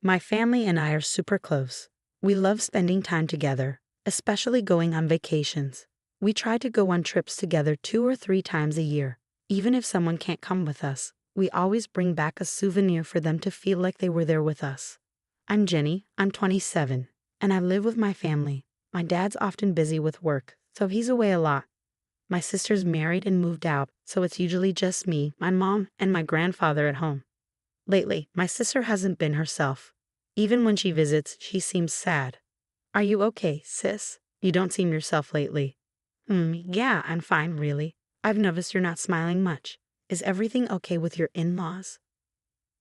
My family and I are super close. We love spending time together, especially going on vacations. We try to go on trips together 2 or 3 times a year. Even if someone can't come with us, we always bring back a souvenir for them to feel like they were there with us. I'm Jenny, I'm 27, and I live with my family. My dad's often busy with work, so he's away a lot. My sister's married and moved out, so it's usually just me, my mom, and my grandfather at home. Lately, my sister hasn't been herself. Even when she visits, she seems sad. Are you okay, sis? You don't seem yourself lately. Yeah, I'm fine, really. I've noticed you're not smiling much. Is everything okay with your in-laws?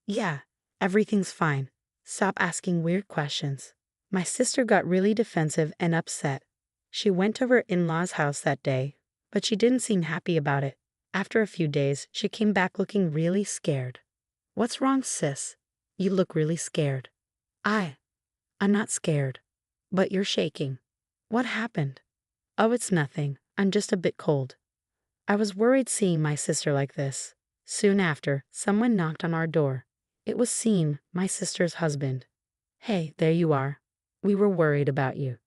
Yeah, everything's fine. Stop asking weird questions. My sister got really defensive and upset. She went to her in-laws' house that day, but she didn't seem happy about it. After a few days, she came back looking really scared. What's wrong, sis? You look really scared. I'm not scared, but you're shaking. What happened? Oh, it's nothing. I'm just a bit cold. I was worried seeing my sister like this. Soon after, someone knocked on our door. It was Scene, my sister's husband. Hey, there you are. We were worried about you.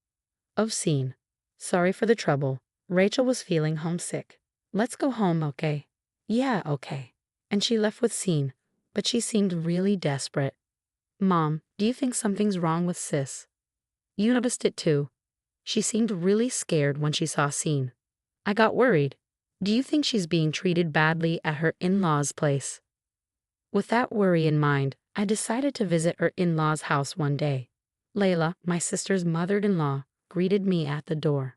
Oh, Scene. Sorry for the trouble. Rachel was feeling homesick. Let's go home, okay? Yeah, okay. And she left with Scene, but she seemed really desperate. Mom, do you think something's wrong with sis? You noticed it too. She seemed really scared when she saw Scene. I got worried. Do you think she's being treated badly at her in-laws' place? With that worry in mind, I decided to visit her in-laws' house one day. Layla, my sister's mother-in-law, greeted me at the door.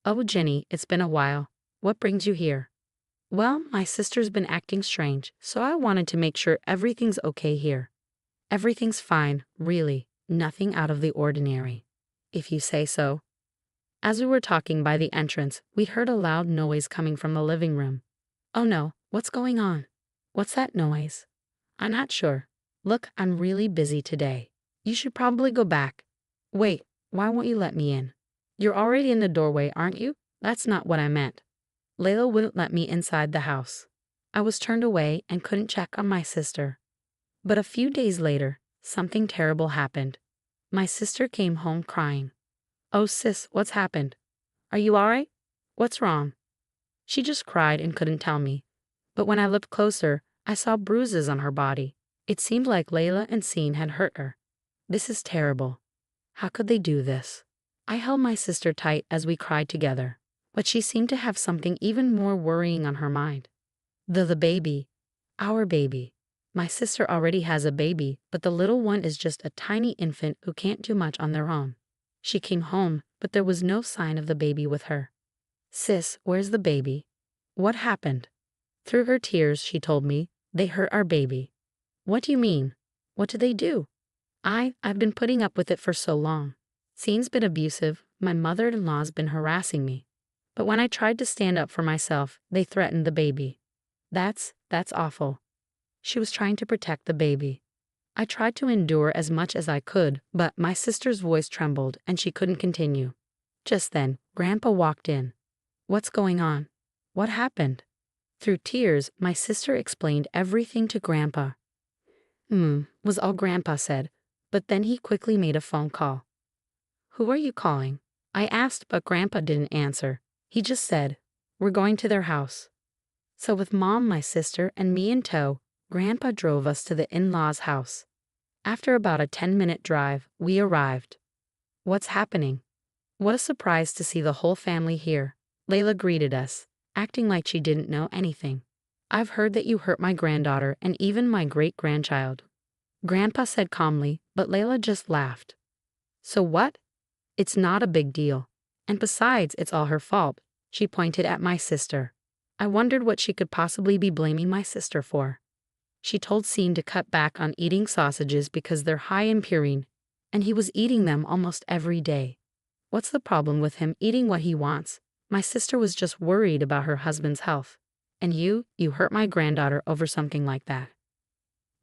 Oh, Jenny, it's been a while. What brings you here? Well, my sister's been acting strange, so I wanted to make sure everything's okay here. Everything's fine, really. Nothing out of the ordinary. If you say so. As we were talking by the entrance, we heard a loud noise coming from the living room. Oh no, what's going on? What's that noise? I'm not sure. Look, I'm really busy today. You should probably go back. Wait, why won't you let me in? You're already in the doorway, aren't you? That's not what I meant. Layla wouldn't let me inside the house. I was turned away and couldn't check on my sister. But a few days later, something terrible happened. My sister came home crying. Oh, sis, what's happened? Are you all right? What's wrong? She just cried and couldn't tell me. But when I looked closer, I saw bruises on her body. It seemed like Layla and Scene had hurt her. This is terrible. How could they do this? I held my sister tight as we cried together, but she seemed to have something even more worrying on her mind. The baby. Our baby. My sister already has a baby, but the little one is just a tiny infant who can't do much on their own. She came home, but there was no sign of the baby with her. Sis, where's the baby? What happened? Through her tears, she told me, they hurt our baby. What do you mean? What did they do? I've been putting up with it for so long. Scene's been abusive, my mother-in-law's been harassing me. But when I tried to stand up for myself, they threatened the baby. That's awful. She was trying to protect the baby. I tried to endure as much as I could, but my sister's voice trembled and she couldn't continue. Just then, Grandpa walked in. What's going on? What happened? Through tears, my sister explained everything to Grandpa. Was all Grandpa said, but then he quickly made a phone call. Who are you calling? I asked, but Grandpa didn't answer. He just said, we're going to their house. So with Mom, my sister, and me in tow, Grandpa drove us to the in-laws' house. After about a 10-minute drive, we arrived. What's happening? What a surprise to see the whole family here. Layla greeted us, acting like she didn't know anything. I've heard that you hurt my granddaughter and even my great-grandchild. Grandpa said calmly, but Layla just laughed. So what? It's not a big deal. And besides, it's all her fault. She pointed at my sister. I wondered what she could possibly be blaming my sister for. She told Scene to cut back on eating sausages because they're high in purine, and he was eating them almost every day. What's the problem with him eating what he wants? My sister was just worried about her husband's health. And you hurt my granddaughter over something like that.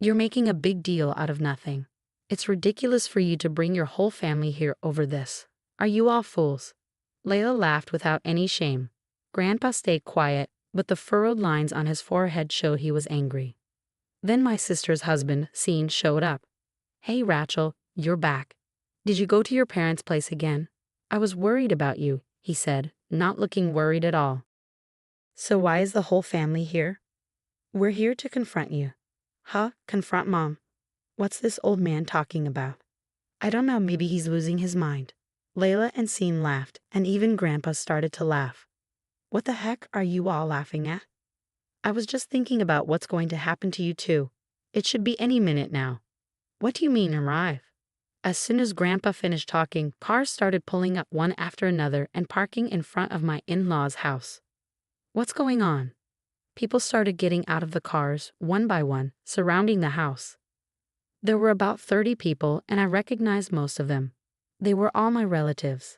You're making a big deal out of nothing. It's ridiculous for you to bring your whole family here over this. Are you all fools? Layla laughed without any shame. Grandpa stayed quiet, but the furrowed lines on his forehead showed he was angry. Then my sister's husband, Scene, showed up. Hey Rachel, you're back. Did you go to your parents' place again? I was worried about you, he said, not looking worried at all. So why is the whole family here? We're here to confront you. Huh? Confront Mom? What's this old man talking about? I don't know, maybe he's losing his mind. Layla and Scene laughed, and even Grandpa started to laugh. What the heck are you all laughing at? I was just thinking about what's going to happen to you too. It should be any minute now. What do you mean arrive? As soon as Grandpa finished talking, cars started pulling up one after another and parking in front of my in-laws' house. What's going on? People started getting out of the cars, one by one, surrounding the house. There were about 30 people, and I recognized most of them. They were all my relatives.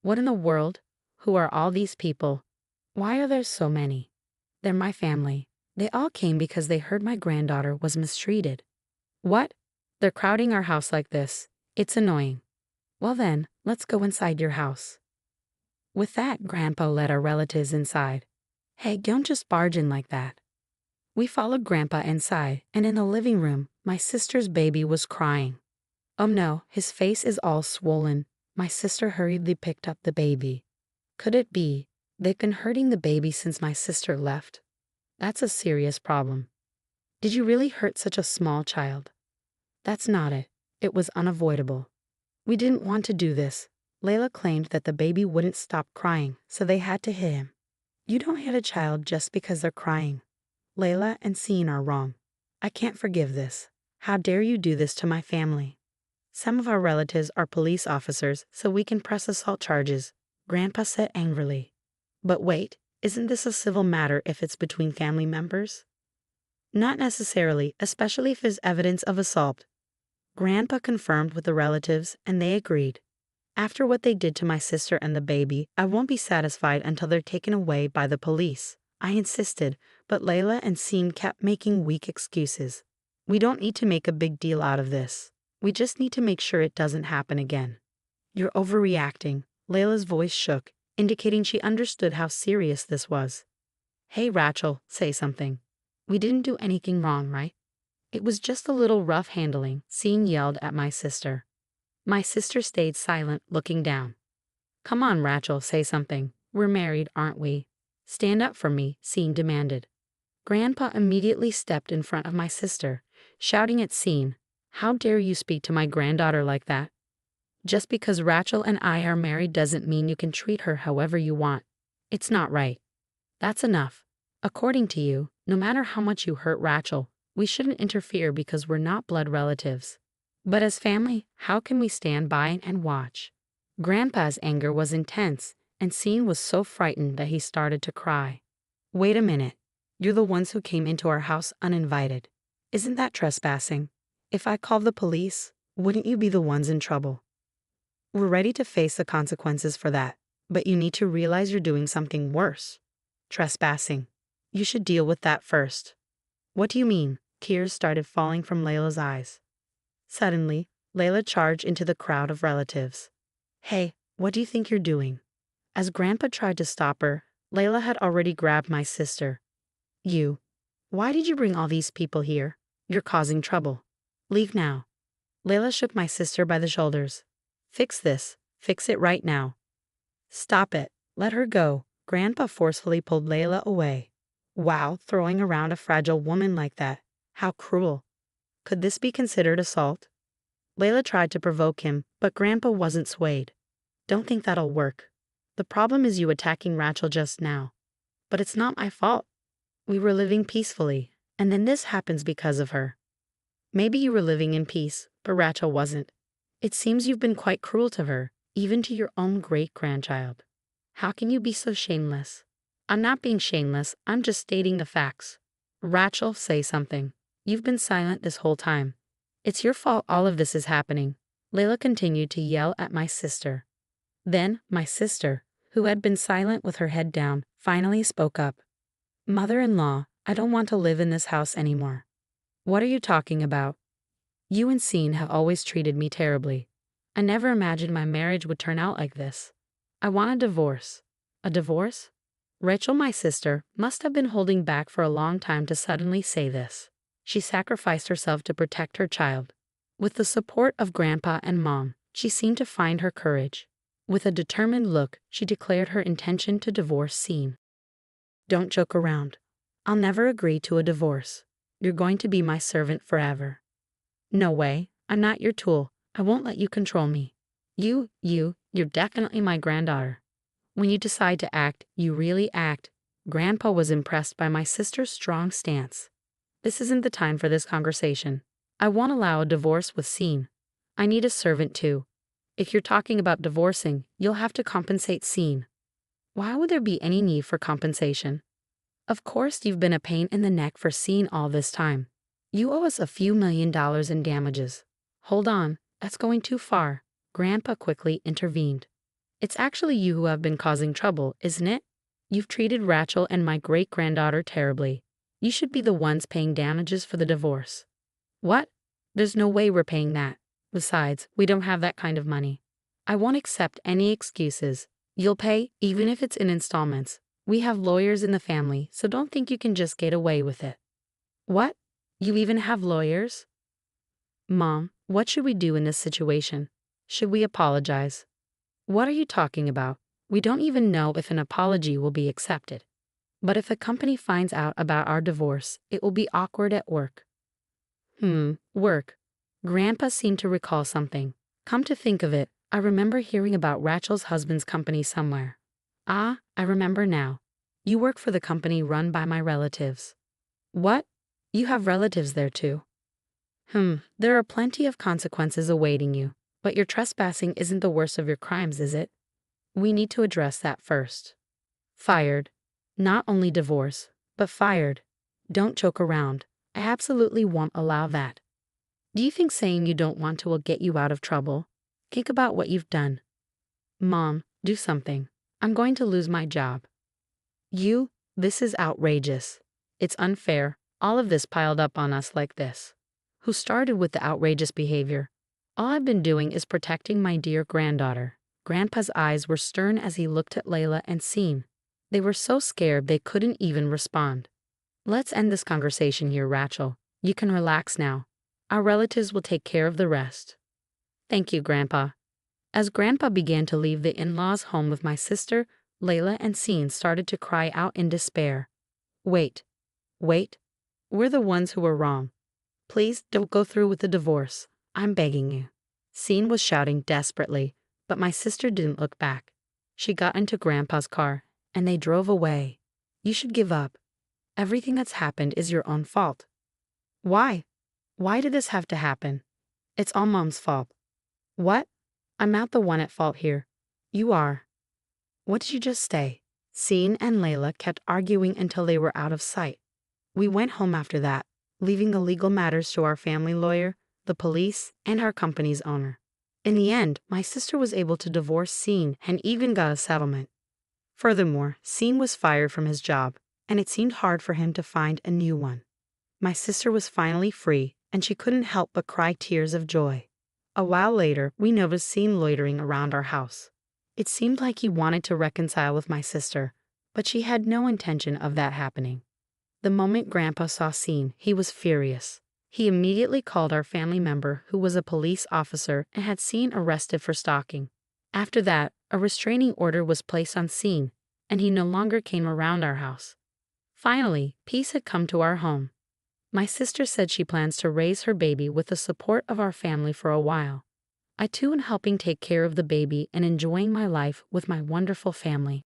What in the world? Who are all these people? Why are there so many? They're my family. They all came because they heard my granddaughter was mistreated. What? They're crowding our house like this. It's annoying. Well then, let's go inside your house. With that, Grandpa led our relatives inside. Hey, don't just barge in like that. We followed Grandpa inside, and in the living room, my sister's baby was crying. Oh no, his face is all swollen. My sister hurriedly picked up the baby. Could it be they've been hurting the baby since my sister left? That's a serious problem. Did you really hurt such a small child? That's not it. It was unavoidable. We didn't want to do this. Layla claimed that the baby wouldn't stop crying, so they had to hit him. You don't hit a child just because they're crying. Layla and Scene are wrong. I can't forgive this. How dare you do this to my family? Some of our relatives are police officers, so we can press assault charges, Grandpa said angrily. But wait, isn't this a civil matter if it's between family members? Not necessarily, especially if there's evidence of assault. Grandpa confirmed with the relatives, and they agreed. After what they did to my sister and the baby, I won't be satisfied until they're taken away by the police. I insisted, but Layla and Scene kept making weak excuses. We don't need to make a big deal out of this. We just need to make sure it doesn't happen again. You're overreacting. Layla's voice shook, indicating she understood how serious this was. Hey Rachel, say something. We didn't do anything wrong, right? It was just a little rough handling, Scene yelled at my sister. My sister stayed silent, looking down. Come on, Rachel, say something. We're married, aren't we? Stand up for me, Scene demanded. Grandpa immediately stepped in front of my sister, shouting at Scene, How dare you speak to my granddaughter like that? Just because Rachel and I are married doesn't mean you can treat her however you want. It's not right. That's enough. According to you, no matter how much you hurt Rachel, we shouldn't interfere because we're not blood relatives. But as family, how can we stand by and watch? Grandpa's anger was intense, and Scene was so frightened that he started to cry. Wait a minute. You're the ones who came into our house uninvited. Isn't that trespassing? If I called the police, wouldn't you be the ones in trouble? We're ready to face the consequences for that, but you need to realize you're doing something worse. Trespassing. You should deal with that first. What do you mean? Tears started falling from Layla's eyes. Suddenly, Layla charged into the crowd of relatives. Hey, what do you think you're doing? As Grandpa tried to stop her, Layla had already grabbed my sister. You. Why did you bring all these people here? You're causing trouble. Leave now. Layla shook my sister by the shoulders. Fix this. Fix it right now. Stop it. Let her go. Grandpa forcefully pulled Layla away. Wow, throwing around a fragile woman like that. How cruel. Could this be considered assault? Layla tried to provoke him, but Grandpa wasn't swayed. Don't think that'll work. The problem is you attacking Rachel just now. But it's not my fault. We were living peacefully, and then this happens because of her. Maybe you were living in peace, but Rachel wasn't. It seems you've been quite cruel to her, even to your own great-grandchild. How can you be so shameless? I'm not being shameless, I'm just stating the facts. Rachel, say something. You've been silent this whole time. It's your fault all of this is happening. Layla continued to yell at my sister. Then, my sister, who had been silent with her head down, finally spoke up. Mother-in-law, I don't want to live in this house anymore. What are you talking about? You and Scene have always treated me terribly. I never imagined my marriage would turn out like this. I want a divorce. A divorce? Rachel, my sister, must have been holding back for a long time to suddenly say this. She sacrificed herself to protect her child. With the support of Grandpa and Mom, she seemed to find her courage. With a determined look, she declared her intention to divorce Scene. Don't joke around. I'll never agree to a divorce. You're going to be my servant forever. No way, I'm not your tool. I won't let you control me. You're definitely my granddaughter. When you decide to act, you really act. Grandpa was impressed by my sister's strong stance. This isn't the time for this conversation. I won't allow a divorce with Scene. I need a servant too. If you're talking about divorcing, you'll have to compensate Scene. Why would there be any need for compensation? Of course you've been a pain in the neck for Scene all this time. You owe us a few $1,000,000 in damages. Hold on, that's going too far. Grandpa quickly intervened. It's actually you who have been causing trouble, isn't it? You've treated Rachel and my great-granddaughter terribly. You should be the ones paying damages for the divorce. What? There's no way we're paying that. Besides, we don't have that kind of money. I won't accept any excuses. You'll pay, even if it's in installments. We have lawyers in the family, so don't think you can just get away with it. What? You even have lawyers? Mom, what should we do in this situation? Should we apologize? What are you talking about? We don't even know if an apology will be accepted. But if a company finds out about our divorce, it will be awkward at work. Work. Grandpa seemed to recall something. Come to think of it, I remember hearing about Rachel's husband's company somewhere. Ah, I remember now. You work for the company run by my relatives. What? You have relatives there too? There are plenty of consequences awaiting you, but your trespassing isn't the worst of your crimes, is it? We need to address that first. Fired. Not only divorce, but fired. Don't joke around. I absolutely won't allow that. Do you think saying you don't want to will get you out of trouble? Think about what you've done. Mom, do something. I'm going to lose my job. This is outrageous. It's unfair, all of this piled up on us like this. Who started with the outrageous behavior? All I've been doing is protecting my dear granddaughter. Grandpa's eyes were stern as he looked at Layla and Scene. They were so scared they couldn't even respond. Let's end this conversation here, Rachel. You can relax now. Our relatives will take care of the rest. Thank you, Grandpa. As Grandpa began to leave the in-laws' home with my sister, Layla and Scene started to cry out in despair. Wait. We're the ones who were wrong. Please don't go through with the divorce. I'm begging you. Scene was shouting desperately, but my sister didn't look back. She got into Grandpa's car, and they drove away. You should give up. Everything that's happened is your own fault. Why? Why did this have to happen? It's all Mom's fault. What? I'm not the one at fault here. You are. What did you just say? Scene and Layla kept arguing until they were out of sight. We went home after that, leaving the legal matters to our family lawyer, the police, and our company's owner. In the end, my sister was able to divorce Scene and even got a settlement. Furthermore, Scene was fired from his job, and it seemed hard for him to find a new one. My sister was finally free, and she couldn't help but cry tears of joy. A while later, we noticed Scene loitering around our house. It seemed like he wanted to reconcile with my sister, but she had no intention of that happening. The moment Grandpa saw Scene, he was furious. He immediately called our family member, who was a police officer and had Scene arrested for stalking. After that, a restraining order was placed on Scene, and he no longer came around our house. Finally, peace had come to our home. My sister said she plans to raise her baby with the support of our family for a while. I too am helping take care of the baby and enjoying my life with my wonderful family.